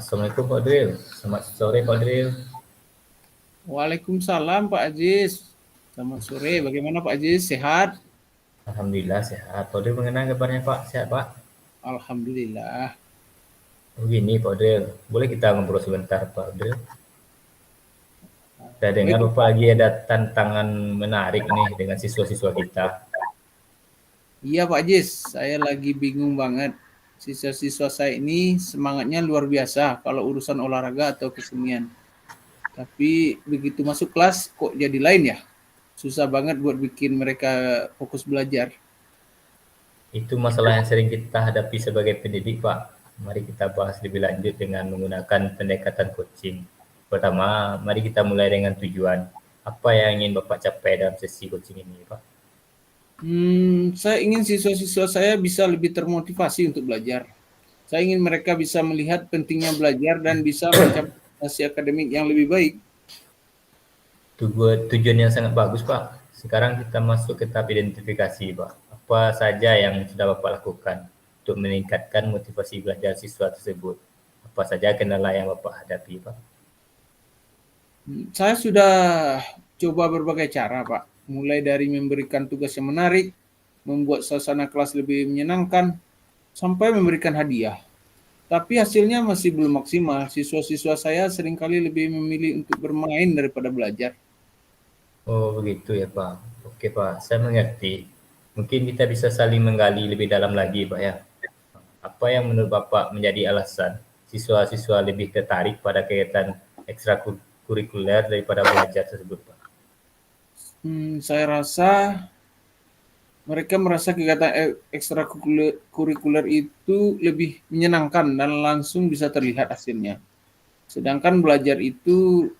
Assalamualaikum Pak Dril. Selamat sore Pak Dril. Waalaikumsalam Pak Aziz. Selamat sore. Bagaimana Pak Aziz? Sehat? Alhamdulillah sehat. Pak Dril mengenai kabarnya Pak? Sehat Pak? Alhamdulillah. Begini Pak Dril, boleh kita ngobrol sebentar Pak Dril? Saya Boleh dengar tuh Bapak Pak? lagi ada tantangan menarik nih dengan siswa-siswa kita. Iya Pak Aziz, saya lagi bingung banget. Siswa-siswa saya ini semangatnya luar biasa kalau urusan olahraga atau kesenian. Tapi begitu masuk kelas kok jadi lain ya? Susah banget buat bikin mereka fokus belajar. Itu masalah yang sering kita hadapi sebagai pendidik Pak. Mari kita bahas lebih lanjut dengan menggunakan pendekatan coaching. Pertama, mari kita mulai dengan tujuan. Apa yang ingin Bapak capai dalam sesi coaching ini Pak? Saya ingin siswa-siswa saya bisa lebih termotivasi untuk belajar. Saya ingin mereka bisa melihat pentingnya belajar dan bisa mencapai prestasi akademik yang lebih baik. Tujuan yang sangat bagus Pak. Sekarang kita masuk ke tahap identifikasi Pak. Apa saja yang sudah Bapak lakukan untuk meningkatkan motivasi belajar siswa tersebut? Apa saja kendala yang Bapak hadapi Pak? Saya sudah coba berbagai cara, Pak. Mulai dari memberikan tugas yang menarik, membuat suasana kelas lebih menyenangkan, sampai memberikan hadiah. Tapi hasilnya masih belum maksimal. Siswa-siswa saya seringkali lebih memilih untuk bermain daripada belajar. Oh begitu ya Pak. Oke Pak, saya mengerti. Mungkin kita bisa saling menggali lebih dalam lagi Pak ya. Apa yang menurut Bapak menjadi alasan siswa-siswa lebih tertarik pada kegiatan ekstrakurikuler daripada belajar tersebut Pak? Saya rasa mereka merasa kegiatan ekstrakurikuler itu lebih menyenangkan dan langsung bisa terlihat hasilnya. Sedangkan belajar itu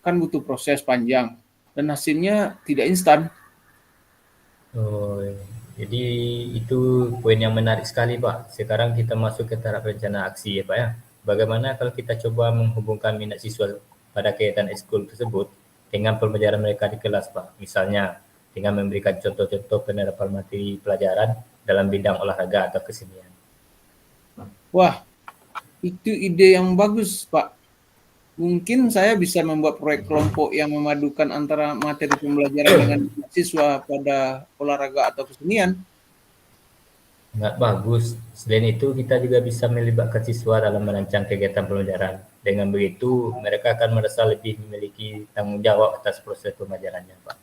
kan butuh proses panjang dan hasilnya tidak instan. Oh, jadi itu poin yang menarik sekali Pak. Sekarang kita masuk ke tahap rencana aksi ya Pak ya. Bagaimana kalau kita coba menghubungkan minat siswa pada kegiatan ekskul tersebut dengan pembelajaran mereka di kelas Pak. Misalnya dengan memberikan contoh-contoh penerapan materi pelajaran dalam bidang olahraga atau kesenian. Wah, itu ide yang bagus, Pak. Mungkin saya bisa membuat proyek kelompok yang memadukan antara materi pembelajaran dengan siswa pada olahraga atau kesenian. Sangat bagus. Selain itu, kita juga bisa melibatkan siswa dalam merancang kegiatan pembelajaran. Dengan begitu, mereka akan merasa lebih memiliki tanggung jawab atas proses pembelajarannya, Pak.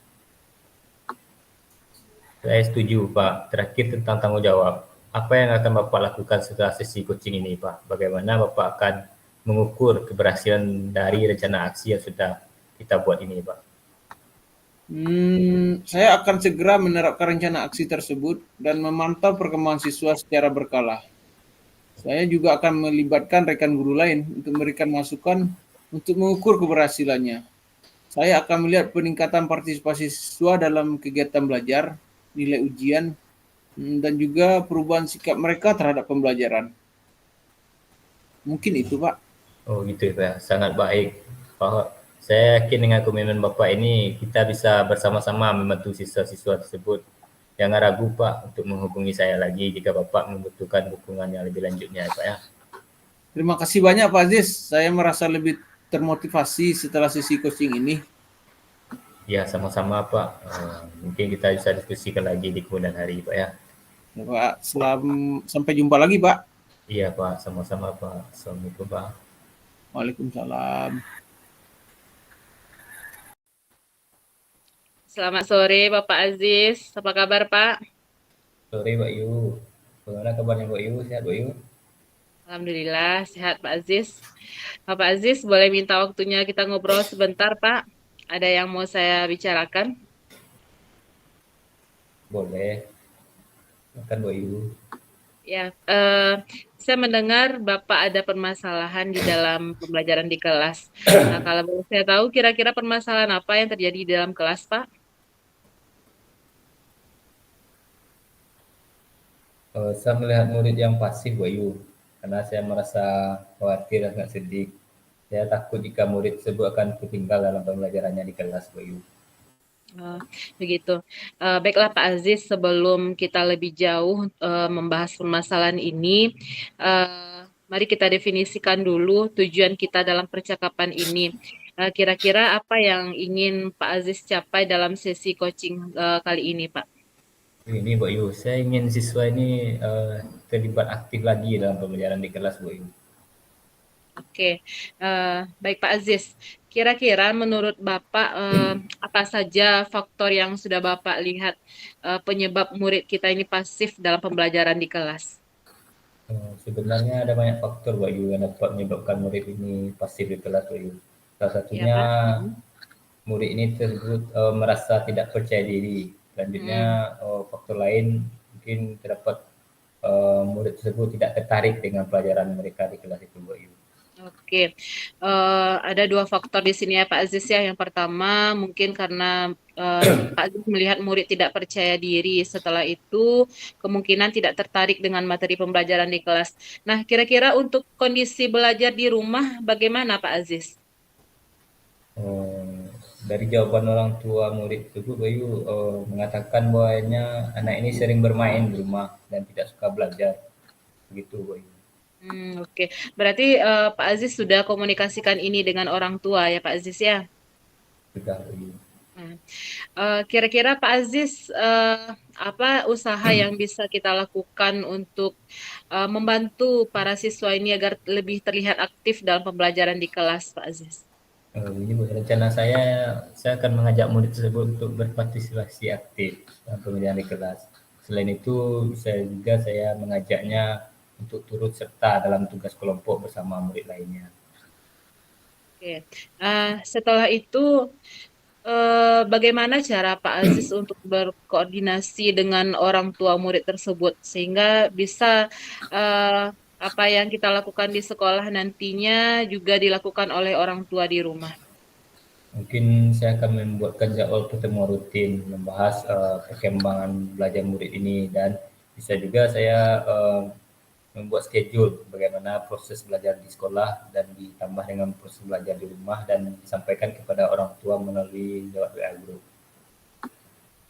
Saya setuju, Pak. Terakhir tentang tanggung jawab. Apa yang akan Bapak lakukan setelah sesi coaching ini, Pak? Bagaimana Bapak akan mengukur keberhasilan dari rencana aksi yang sudah kita buat ini, Pak? Saya akan segera menerapkan rencana aksi tersebut dan memantau perkembangan siswa secara berkala. Saya juga akan melibatkan rekan guru lain untuk memberikan masukan untuk mengukur keberhasilannya. Saya akan melihat peningkatan partisipasi siswa dalam kegiatan belajar, nilai ujian, dan juga perubahan sikap mereka terhadap pembelajaran. Mungkin itu, Pak. Oh gitu ya Pak, sangat baik. Pak, saya yakin dengan komitmen Bapak ini kita bisa bersama-sama membantu siswa-siswa tersebut. Jangan ragu Pak untuk menghubungi saya lagi jika Bapak membutuhkan dukungan yang lebih lanjutnya Pak ya. Terima kasih banyak, Pak Aziz. Saya merasa lebih termotivasi setelah sesi coaching ini. Ya sama-sama Pak. Mungkin kita bisa diskusikan lagi di kemudian hari Pak ya. Ya, Pak. Sampai jumpa lagi, Pak. Iya Pak, sama-sama Pak. Assalamualaikum Pak. Waalaikumsalam. Selamat sore Bapak Aziz, apa kabar Pak? Sore Pak Yu. Bagaimana kabarnya Pak Yu? Sehat Pak Yu? Alhamdulillah sehat Pak Aziz. Bapak Aziz boleh minta waktunya kita ngobrol sebentar Pak? Ada yang mau saya bicarakan? Boleh. Makan Pak Yu. Ya, saya mendengar Bapak ada permasalahan di dalam pembelajaran di kelas. Nah, kalau boleh saya tahu kira-kira permasalahan apa yang terjadi di dalam kelas Pak? Saya melihat murid yang pasif Pak Yu. Karena saya merasa khawatir dan agak sedih. Saya takut jika murid tersebut akan ketinggal dalam pembelajarannya di kelas Pak Yu. Begitu. Baiklah Pak Aziz, sebelum kita lebih jauh membahas permasalahan ini, mari kita definisikan dulu tujuan kita dalam percakapan ini. Kira-kira apa yang ingin Pak Aziz capai dalam sesi coaching kali ini, Pak? Ini Mbak Yu, saya ingin siswa ini terlibat aktif lagi dalam pembelajaran di kelas, Mbak Yu. Oke, baik Pak Aziz. Kira-kira menurut Bapak apa saja faktor yang sudah Bapak lihat penyebab murid kita ini pasif dalam pembelajaran di kelas? Sebenarnya ada banyak faktor Mbak Yu yang dapat menyebabkan murid ini pasif di kelas, Mbak Yu. Salah Ya satunya Pak. murid ini tersebut merasa tidak percaya diri. Selanjutnya faktor lain mungkin terdapat murid tersebut tidak tertarik dengan pelajaran mereka di kelas itu, Mbak Yu. Oke, ada dua faktor di sini ya Pak Aziz ya. Yang pertama mungkin karena Pak Aziz melihat murid tidak percaya diri. Setelah itu kemungkinan tidak tertarik dengan materi pembelajaran di kelas. Nah, kira-kira untuk kondisi belajar di rumah bagaimana Pak Aziz? Dari jawaban orang tua murid tersebut, Bayu mengatakan bahwanya anak ini sering bermain di rumah dan tidak suka belajar. Begitu, Bayu. Oke. Berarti Pak Aziz sudah komunikasikan ini dengan orang tua ya Pak Aziz ya? Sudah, Bayu. Kira-kira Pak Aziz apa usaha yang bisa kita lakukan untuk membantu para siswa ini agar lebih terlihat aktif dalam pembelajaran di kelas, Pak Aziz? Ini rencana saya akan mengajak murid tersebut untuk berpartisipasi aktif dalam pembelajaran di kelas. Selain itu, saya mengajaknya untuk turut serta dalam tugas kelompok bersama murid lainnya. Oke. Setelah itu bagaimana cara Pak Aziz untuk berkoordinasi dengan orang tua murid tersebut sehingga bisa apa yang kita lakukan di sekolah nantinya juga dilakukan oleh orang tua di rumah? Mungkin saya akan membuatkan jadwal pertemuan rutin, membahas perkembangan belajar murid ini, dan bisa juga saya membuat schedule bagaimana proses belajar di sekolah dan ditambah dengan proses belajar di rumah dan disampaikan kepada orang tua melalui lewat WA group.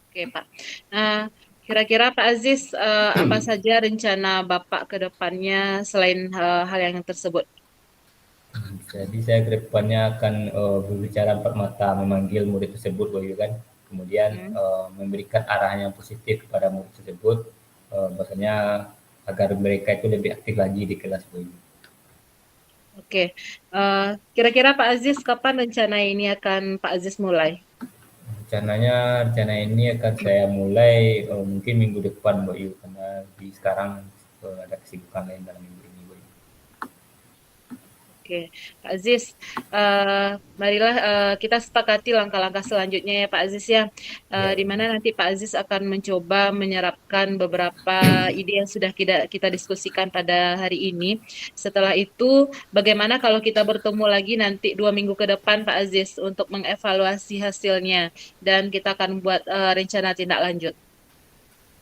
Oke, Pak. Kira-kira Pak Aziz, apa saja rencana Bapak ke depannya selain hal yang tersebut? Jadi saya ke depannya akan berbicara empat mata, memanggil murid tersebut, Bayu kan. Kemudian memberikan arahan yang positif kepada murid tersebut, bahwasanya agar mereka itu lebih aktif lagi di kelas, Bayu. Oke, kira-kira Pak Aziz kapan rencana ini akan Pak Aziz mulai? Rencana ini akan saya mulai mungkin minggu depan, Mbak Yu, karena di sekarang ada kesibukan lain dalam minggu ini, Mbak Yu. Oke, Pak Aziz, marilah kita sepakati langkah-langkah selanjutnya ya Pak Aziz ya, di mana nanti Pak Aziz akan mencoba menyerapkan beberapa ide yang sudah kita diskusikan pada hari ini. Setelah itu, bagaimana kalau kita bertemu lagi nanti 2 minggu ke depan Pak Aziz untuk mengevaluasi hasilnya dan kita akan buat rencana tindak lanjut.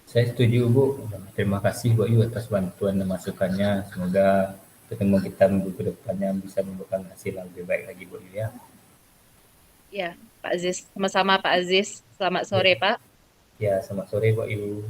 Saya setuju, Bu. Terima kasih, Bu Yu, atas bantuan dan masukannya. Semoga pertemuan kita minggu ke depannya bisa membuahkan hasil yang lebih baik lagi, Bu Yu, ya. Ya, Pak Aziz, sama-sama Pak Aziz. Selamat sore, Pak. Ya, selamat sore, Bu Yu.